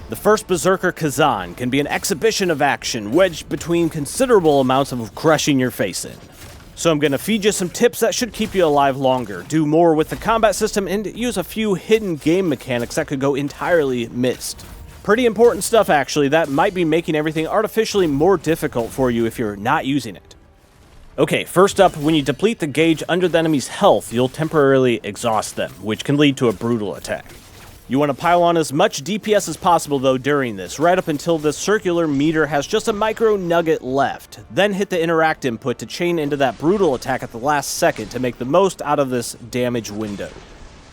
The First Berserker Khazan can be an exhibition of action wedged between considerable amounts of crushing your face in. So I'm gonna feed you some tips that should keep you alive longer, do more with the combat system, and use a few hidden game mechanics that could go entirely missed. Pretty important stuff actually, that might be making everything artificially more difficult for you if you're not using it. Okay, first up, when you deplete the gauge under the enemy's health, you'll temporarily exhaust them, which can lead to a brutal attack. You want to pile on as much DPS as possible though during this, right up until the circular meter has just a micro nugget left. Then hit the interact input to chain into that brutal attack at the last second to make the most out of this damage window.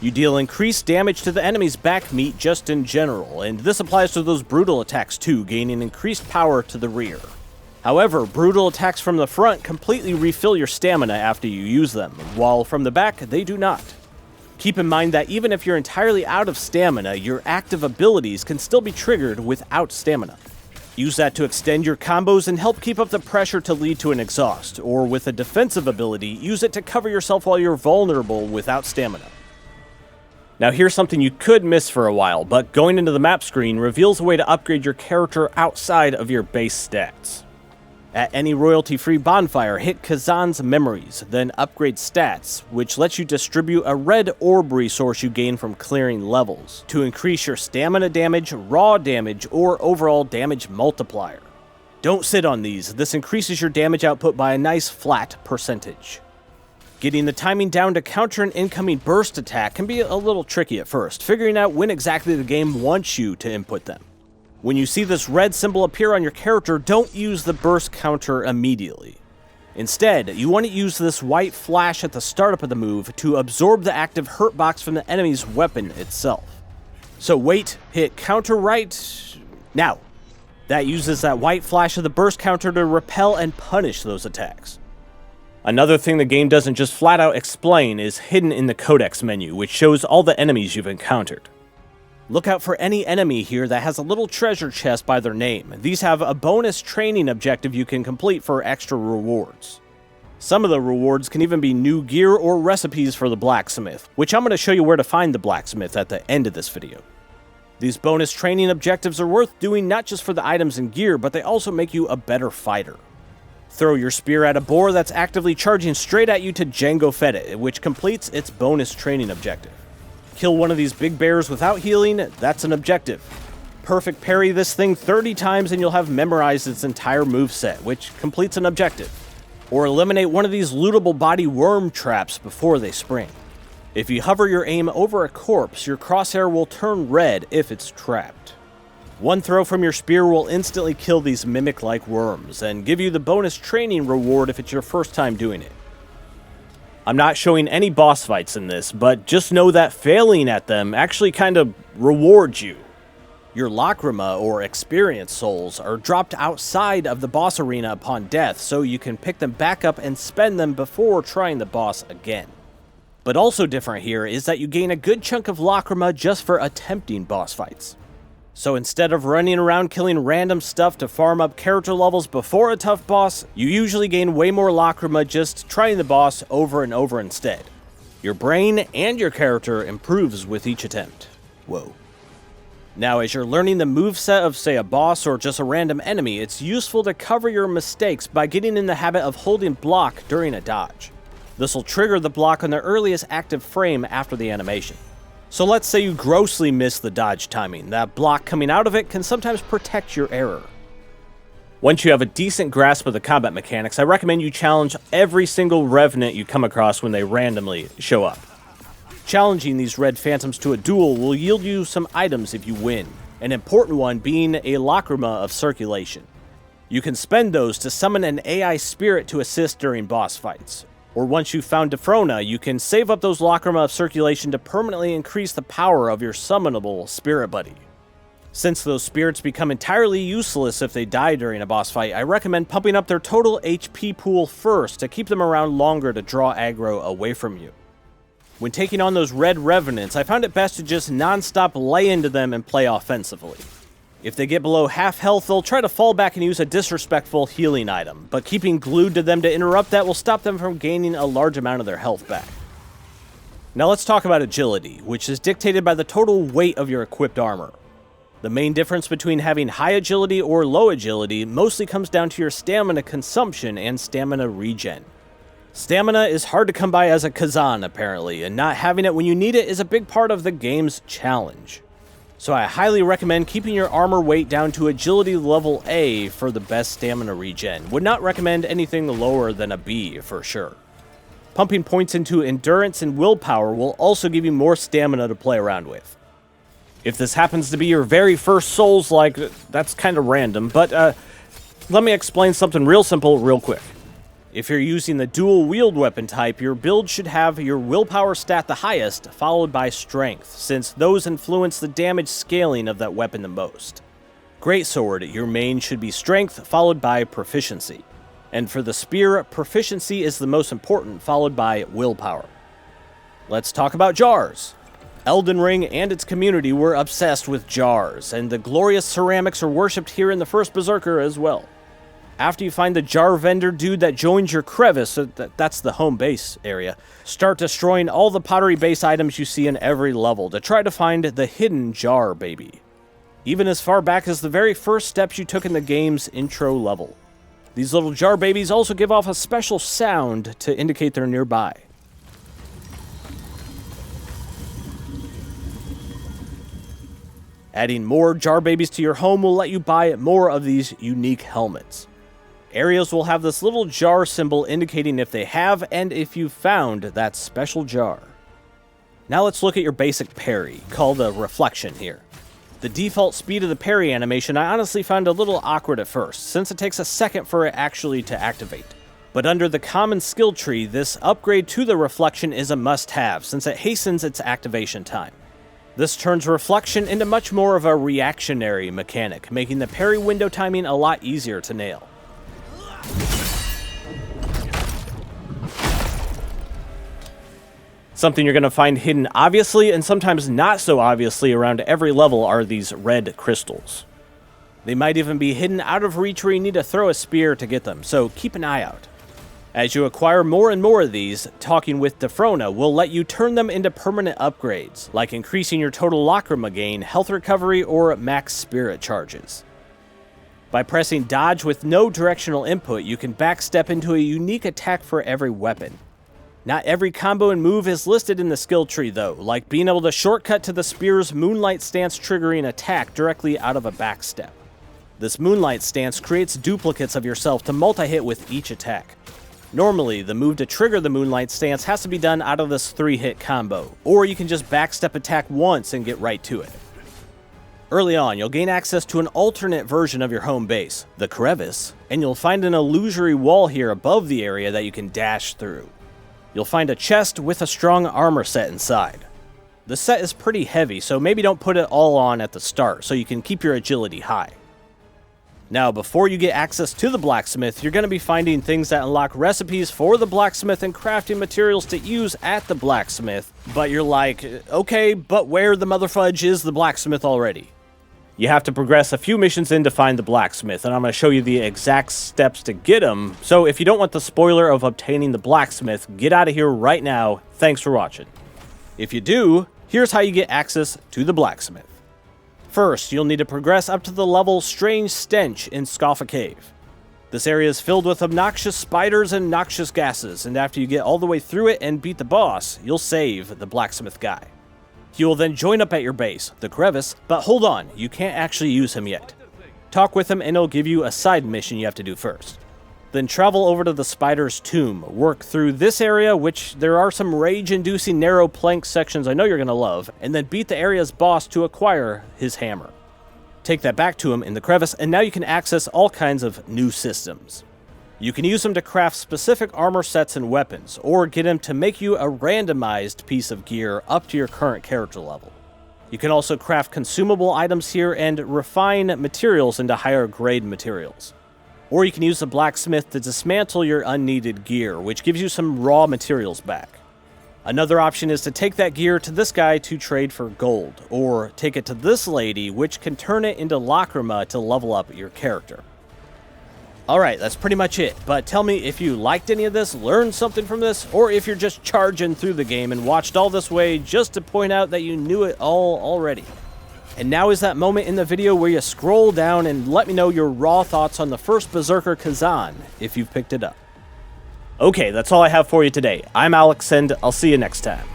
You deal increased damage to the enemy's back meat just in general, and this applies to those brutal attacks too, gaining increased power to the rear. However, brutal attacks from the front completely refill your stamina after you use them, while from the back, they do not. Keep in mind that even if you're entirely out of stamina, your active abilities can still be triggered without stamina. Use that to extend your combos and help keep up the pressure to lead to an exhaust, or with a defensive ability, use it to cover yourself while you're vulnerable without stamina. Now here's something you could miss for a while, but going into the map screen reveals a way to upgrade your character outside of your base stats. At any royalty-free bonfire, hit Khazan's Memories, then upgrade stats, which lets you distribute a red orb resource you gain from clearing levels, to increase your stamina damage, raw damage, or overall damage multiplier. Don't sit on these, this increases your damage output by a nice flat percentage. Getting the timing down to counter an incoming burst attack can be a little tricky at first, figuring out when exactly the game wants you to input them. When you see this red symbol appear on your character, don't use the burst counter immediately. Instead, you want to use this white flash at the startup of the move to absorb the active hurt box from the enemy's weapon itself. So wait, hit counter right now. That uses that white flash of the burst counter to repel and punish those attacks. Another thing the game doesn't just flat out explain is hidden in the codex menu, which shows all the enemies you've encountered. Look out for any enemy here that has a little treasure chest by their name. These have a bonus training objective you can complete for extra rewards. Some of the rewards can even be new gear or recipes for the blacksmith, which I'm going to show you where to find the blacksmith at the end of this video. These bonus training objectives are worth doing not just for the items and gear, but they also make you a better fighter. Throw your spear at a boar that's actively charging straight at you to Django Fed it, which completes its bonus training objective. Kill one of these big bears without healing, that's an objective. Perfect parry this thing 30 times and you'll have memorized its entire moveset, which completes an objective. Or eliminate one of these lootable body worm traps before they spring. If you hover your aim over a corpse, your crosshair will turn red if it's trapped. One throw from your spear will instantly kill these mimic-like worms, and give you the bonus training reward if it's your first time doing it. I'm not showing any boss fights in this, but just know that failing at them actually kind of rewards you. Your Lacrima, or experience souls, are dropped outside of the boss arena upon death, so you can pick them back up and spend them before trying the boss again. But also different here is that you gain a good chunk of Lacrima just for attempting boss fights. So instead of running around killing random stuff to farm up character levels before a tough boss, you usually gain way more Lacrima just trying the boss over and over instead. Your brain and your character improves with each attempt. Whoa. Now as you're learning the moveset of say a boss or just a random enemy, it's useful to cover your mistakes by getting in the habit of holding block during a dodge. This will trigger the block on the earliest active frame after the animation. So let's say you grossly miss the dodge timing. That block coming out of it can sometimes protect your error. Once you have a decent grasp of the combat mechanics, I recommend you challenge every single Revenant you come across when they randomly show up. Challenging these red phantoms to a duel will yield you some items if you win, an important one being a Lacrima of circulation. You can spend those to summon an AI spirit to assist during boss fights. Or once you've found Defrona, you can save up those Lacrima of circulation to permanently increase the power of your summonable spirit buddy. Since those spirits become entirely useless if they die during a boss fight, I recommend pumping up their total HP pool first to keep them around longer to draw aggro away from you. When taking on those red Revenants, I found it best to just non-stop lay into them and play offensively. If they get below half health, they'll try to fall back and use a disrespectful healing item, but keeping glued to them to interrupt that will stop them from gaining a large amount of their health back. Now let's talk about agility, which is dictated by the total weight of your equipped armor. The main difference between having high agility or low agility mostly comes down to your stamina consumption and stamina regen. Stamina is hard to come by as a Khazan apparently, and not having it when you need it is a big part of the game's challenge. So I highly recommend keeping your armor weight down to agility level A for the best stamina regen. Would not recommend anything lower than a B for sure. Pumping points into endurance and willpower will also give you more stamina to play around with. If this happens to be your very first Souls-like, that's kind of random, but let me explain something real simple real quick. If you're using the dual wield weapon type, your build should have your willpower stat the highest, followed by strength, since those influence the damage scaling of that weapon the most. Greatsword, your main should be strength, followed by proficiency. And for the spear, proficiency is the most important, followed by willpower. Let's talk about jars. Elden Ring and its community were obsessed with jars, and the glorious ceramics are worshipped here in the First Berserker as well. After you find the jar vendor dude that joins your crevice, that's the home base area, start destroying all the pottery base items you see in every level to try to find the hidden jar baby. Even as far back as the very first steps you took in the game's intro level. These little jar babies also give off a special sound to indicate they're nearby. Adding more jar babies to your home will let you buy more of these unique helmets. Areas will have this little jar symbol indicating if they have and if you found that special jar. Now let's look at your basic parry, called a reflection here. The default speed of the parry animation I honestly found a little awkward at first, since it takes a second for it actually to activate. But under the common skill tree, this upgrade to the reflection is a must-have, since it hastens its activation time. This turns reflection into much more of a reactionary mechanic, making the parry window timing a lot easier to nail. Something you're going to find hidden obviously and sometimes not so obviously around every level are these red crystals. They might even be hidden out of reach where you need to throw a spear to get them, so keep an eye out. As you acquire more and more of these, talking with Defrona will let you turn them into permanent upgrades, like increasing your total Lacrima gain, health recovery, or max spirit charges. By pressing dodge with no directional input, you can backstep into a unique attack for every weapon. Not every combo and move is listed in the skill tree though, like being able to shortcut to the spear's Moonlight Stance triggering attack directly out of a backstep. This Moonlight Stance creates duplicates of yourself to multi-hit with each attack. Normally, the move to trigger the Moonlight Stance has to be done out of this 3-hit combo, or you can just backstep attack once and get right to it. Early on, you'll gain access to an alternate version of your home base, the crevice, and you'll find an illusory wall here above the area that you can dash through. You'll find a chest with a strong armor set inside. The set is pretty heavy, so maybe don't put it all on at the start so you can keep your agility high. Now, before you get access to the blacksmith, you're going to be finding things that unlock recipes for the blacksmith and crafting materials to use at the blacksmith, but you're like, okay, but where the motherfudge is the blacksmith already? You have to progress a few missions in to find the blacksmith, and I'm going to show you the exact steps to get him, so if you don't want the spoiler of obtaining the blacksmith, get out of here right now. Thanks for watching. If you do, here's how you get access to the blacksmith. First, you'll need to progress up to the level Strange Stench in Scoffa Cave. This area is filled with obnoxious spiders and noxious gases, and after you get all the way through it and beat the boss, you'll save the blacksmith guy. He will then join up at your base, the crevice, but hold on, you can't actually use him yet. Talk with him and he'll give you a side mission you have to do first. Then travel over to the spider's tomb, work through this area, which there are some rage-inducing narrow plank sections I know you're going to love, and then beat the area's boss to acquire his hammer. Take that back to him in the crevice, and now you can access all kinds of new systems. You can use them to craft specific armor sets and weapons, or get him to make you a randomized piece of gear up to your current character level. You can also craft consumable items here and refine materials into higher grade materials. Or you can use the blacksmith to dismantle your unneeded gear, which gives you some raw materials back. Another option is to take that gear to this guy to trade for gold, or take it to this lady, which can turn it into Lacrima to level up your character. Alright, that's pretty much it, but tell me if you liked any of this, learned something from this, or if you're just charging through the game and watched all this way just to point out that you knew it all already. And now is that moment in the video where you scroll down and let me know your raw thoughts on the First Berserker Khazan, if you've picked it up. Okay, that's all I have for you today. I'm Alex, and I'll see you next time.